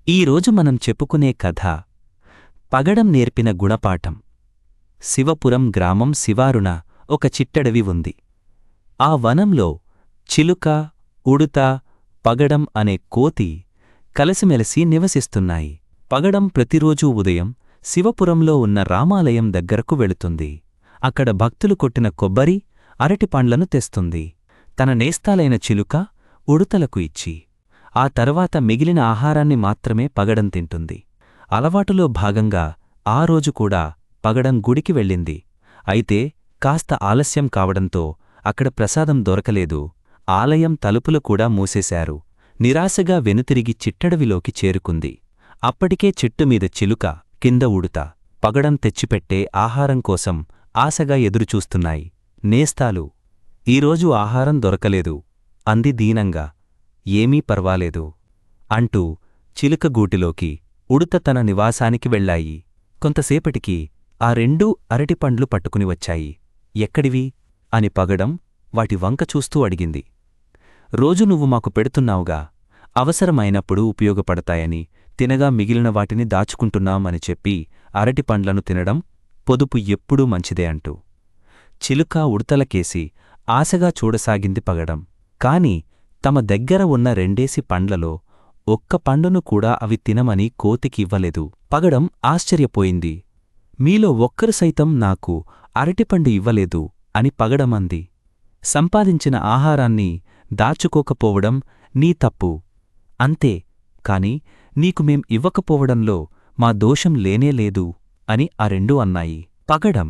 ఈరోజు మనం చెప్పుకునే కథ పగడం నేర్పిన గుణపాఠం. శివపురం గ్రామం శివారున ఒక చిట్టడవి ఉంది. ఆ వనంలో చిలుక, ఉడుత, పగడం అనే కోతి కలసిమెలసి నివసిస్తున్నాయి. పగడం ప్రతిరోజూ ఉదయం శివపురంలో ఉన్న రామాలయం దగ్గరకు వెళుతుంది. అక్కడ భక్తులు కొట్టిన కొబ్బరి, అరటిపండ్లను తెస్తుంది. తన నేస్తాలైన చిలుక, ఉడుతలకు ఇచ్చి ఆ తర్వాత మిగిలిన ఆహారాన్ని మాత్రమే పగడం తింటుంది. అలవాటులో భాగంగా ఆ రోజు కూడా పగడం గుడికి వెళ్ళింది. అయితే కాస్త ఆలస్యం కావడంతో అక్కడ ప్రసాదం దొరకలేదు. ఆలయం తలుపులు కూడా మూసేశారు. నిరాశగా వెనుతిరిగి చిట్టడవిలోకి చేరుకుంది. అప్పటికే చెట్టుమీద చిలుక, కింద ఉడుత పగడం తెచ్చిపెట్టే ఆహారం కోసం ఆశగా ఎదురుచూస్తున్నాయి. నేస్తాలు, ఈరోజు ఆహారం దొరకలేదు అంది దీనంగా. ఏమీ పర్వాలేదు అంటూ చిలుక గూటిలోకి, ఉడుత తన నివాసానికి వెళ్లాయి. కొంతసేపటికి ఆ రెండూ అరటిపండ్లు పట్టుకుని వచ్చాయి. ఎక్కడివి అని పగడం వాటి వంక చూస్తూ అడిగింది. రోజు నువ్వు మాకు పెడుతున్నావుగా, అవసరమైనప్పుడు ఉపయోగపడతాయని తినగా మిగిలిన వాటిని దాచుకుంటున్నాం అని చెప్పి అరటిపండ్లను తినడం పొదుపు ఎప్పుడూ మంచిదే అంటూ. చిలుక ఉడతలకేసి ఆశగా చూడసాగింది పగడం. కాని తమ దగ్గర ఉన్న రెండేసి పండ్లలో ఒక్క పండును కూడా అవి తినమని కోతికి ఇవ్వలేదు. పగడం ఆశ్చర్యపోయింది. మీలో ఒక్కరు సైతం నాకు అరటిపండు ఇవ్వలేదు అని పగడమంది. సంపాదించిన ఆహారాన్ని దాచుకోకపోవడం నీ తప్పు. అంతే, కాని నీకు మేం ఇవ్వకపోవడంలో మా దోషం లేనేలేదు అని ఆ రెండూ అన్నాయి. పగడం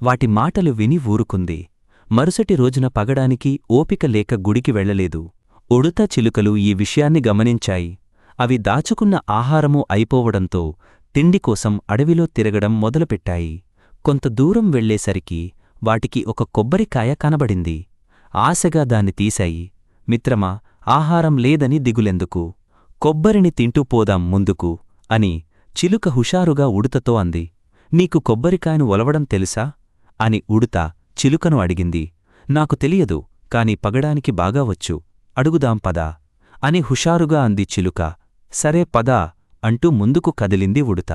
వాటి మాటలు విని ఊరుకుంది. మరుసటి రోజున పగడానికి ఓపిక లేక గుడికి వెళ్లలేదు. ఉడుత, చిలుకలు ఈ విషయాన్ని గమనించాయి. అవి దాచుకున్న ఆహారమూ అయిపోవడంతో తిండి కోసం అడవిలో తిరగడం మొదలుపెట్టాయి. కొంత దూరం వెళ్లేసరికి వాటికి ఒక కొబ్బరికాయ కనబడింది. ఆశగా దాన్ని తీశాయి. మిత్రమా, ఆహారం లేదని దిగులెందుకు, కొబ్బరిని తింటూ పోదాం ముందుకు అని చిలుక హుషారుగా ఉడుతతో అంది. నీకు కొబ్బరికాయను ఒలవడం తెలుసా అని ఉడుత చిలుకను అడిగింది. నాకు తెలియదు, కాని పగడానికి బాగా వచ్చు, అడుగుదాం పదా అని హుషారుగా అంది చిలుక. సరే పదా అంటూ ముందుకు కదిలింది ఉడుత.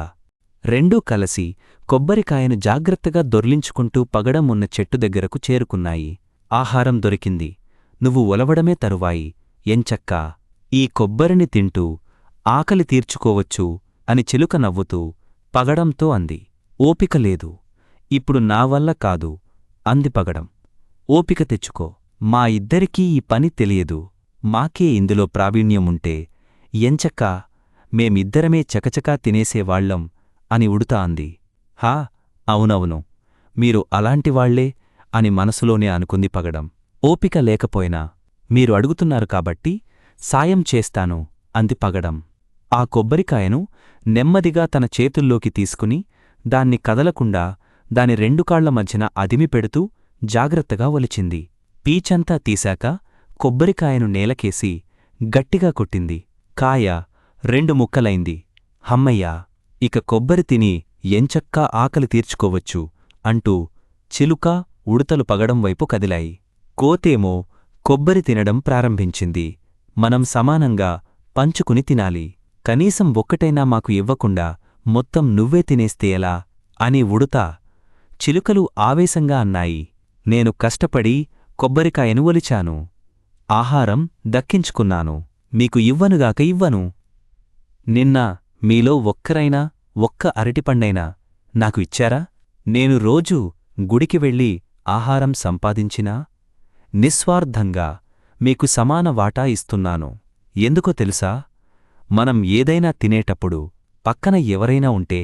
రెండూ కలసి కొబ్బరికాయను జాగ్రత్తగా దొర్లించుకుంటూ పగడం ఉన్న చెట్టు దగ్గరకు చేరుకున్నాయి. ఆహారం దొరికింది. నువ్వు ఒలవడమే తరువాయి, ఎంచక్కా ఈ కొబ్బరిని తింటూ ఆకలి తీర్చుకోవచ్చు అని చిలుక నవ్వుతూ పగడంతో అంది. ఓపిక లేదు, ఇప్పుడు నా వల్ల కాదు అంది పగడం. ఓపిక తెచ్చుకో, మా ఇద్దరికీ ఈ పని తెలియదు, మాకే ఇందులో ప్రావీణ్యముంటే ఎంచక్కా మేమిద్దరమే చకచకా తినేసేవాళ్లం అని ఉడుత అంది. హా, అవునవును, మీరు అలాంటివాళ్లే అని మనసులోనే అనుకుంది పగడం. ఓపిక లేకపోయినా మీరు అడుగుతున్నారు కాబట్టి సాయం చేస్తాను అంది పగడం. ఆ కొబ్బరికాయను నెమ్మదిగా తన చేతుల్లోకి తీసుకుని దాన్ని కదలకుండా దాని రెండు కాళ్ల మధ్యన అదిమి పెడుతూ జాగ్రత్తగా ఒలిచింది. పీచంతా తీశాక కొబ్బరికాయను నేలకేసి గట్టిగా కొట్టింది. కాయ రెండు ముక్కలైంది. హమ్మయ్యా, ఇక కొబ్బరి తిని ఎంచక్కా ఆకలి తీర్చుకోవచ్చు అంటూ చిలుక, ఉడతలు పగడం వైపు కదిలాయి. కోతేమో కొబ్బరి తినడం ప్రారంభించింది. మనం సమానంగా పంచుకుని తినాలి, కనీసం ఒక్కటైనా మాకు ఇవ్వకుండా మొత్తం నువ్వే తినేస్తే ఎలా అని ఉడుత, చిలుకలు ఆవేశంగా అన్నాయి. నేను కష్టపడి కొబ్బరికాయను ఒలిచాను, ఆహారం దక్కించుకున్నాను, మీకు ఇవ్వనుగాక ఇవ్వను. నిన్న మీలో ఒక్కరైనా ఒక్క అరటిపండైనా నాకు ఇచ్చారా? నేను రోజూ గుడికి వెళ్ళి ఆహారం సంపాదించినా నిస్వార్థంగా మీకు సమాన వాటా ఇస్తున్నాను. ఎందుకో తెలుసా? మనం ఏదైనా తినేటప్పుడు పక్కన ఎవరైనా ఉంటే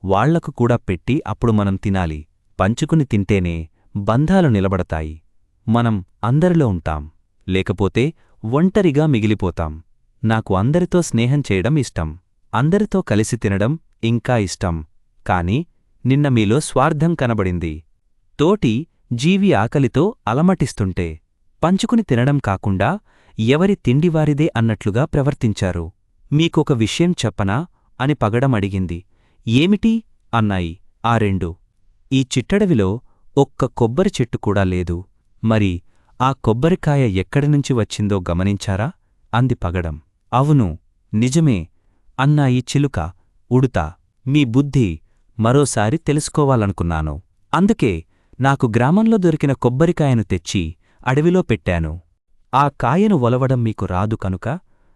వాళ్లకు కూడా పెట్టి అప్పుడు మనం తినాలి. పంచుకుని తింటేనే బంధాలు నిలబడతాయి. మనం అందరిలో ఉంటాం, లేకపోతే ఒంటరిగా మిగిలిపోతాం. నాకు అందరితో స్నేహం చేయడం ఇష్టం, అందరితో కలిసి తినడం ఇంకా ఇష్టం. కాని నిన్న మీలో స్వార్థం కనబడింది. తోటి జీవి ఆకలితో అలమటిస్తుంటే పంచుకుని తినడం కాకుండా ఎవరి తిండివారిదే అన్నట్లుగా ప్రవర్తించారు. మీకొక విషయం చెప్పనా అని పగడం అడిగింది. ఏమిటి అన్నాయి ఆ రెండు. ఈ చిట్టడవిలో ఒక్క కొబ్బరి చెట్టు కూడా లేదు. మరి ఆ కొబ్బరికాయ ఎక్కడినుంచి వచ్చిందో గమనించారా అంది పగడం. అవును, నిజమే, అన్నాయి చిలుక, ఉడుత. మీ బుద్ధి మరోసారి తెలుసుకోవాలనుకున్నాను. అందుకే నాకు గ్రామంలో దొరికిన కొబ్బరికాయను తెచ్చి అడవిలో పెట్టాను. ఆ కాయను ఒలవడం మీకు రాదు కనుక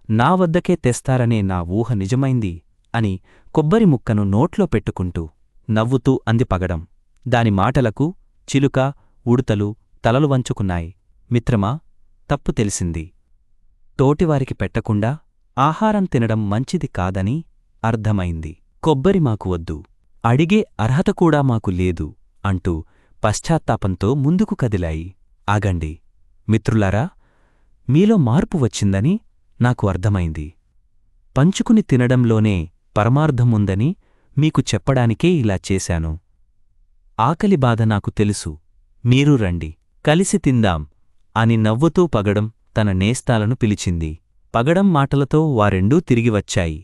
నా వద్దకే తెస్తారనే నా ఊహ నిజమైంది అని కొబ్బరి ముక్కను నోట్లో పెట్టుకుంటూ నవ్వుతూ అంది పగడం. దాని మాటలకు చిలుక, ఉడుతలు తలలు వంచుకున్నాయి. మిత్రమా, తప్పు తెలిసింది. తోటివారికి పెట్టకుండా ఆహారం తినడం మంచిది కాదని అర్థమైంది. కొబ్బరి మాకు వద్దు, అడిగే అర్హత కూడా మాకు లేదు అంటూ పశ్చాత్తాపంతో ముందుకు కదిలాయి. ఆగండి మిత్రులారా, మీలో మార్పు వచ్చిందని నాకు అర్థమైంది. పంచుకుని తినడంలోనే పరమార్థముందని మీకు చెప్పడానికే ఇలా చేశాను. ఆకలి బాధ నాకు తెలుసు, మీరు రండి, కలిసి తిందాం అని నవ్వుతూ పగడం తన నేస్తాలను పిలిచింది. పగడం మాటలతో వారెండూ తిరిగి వచ్చాయి.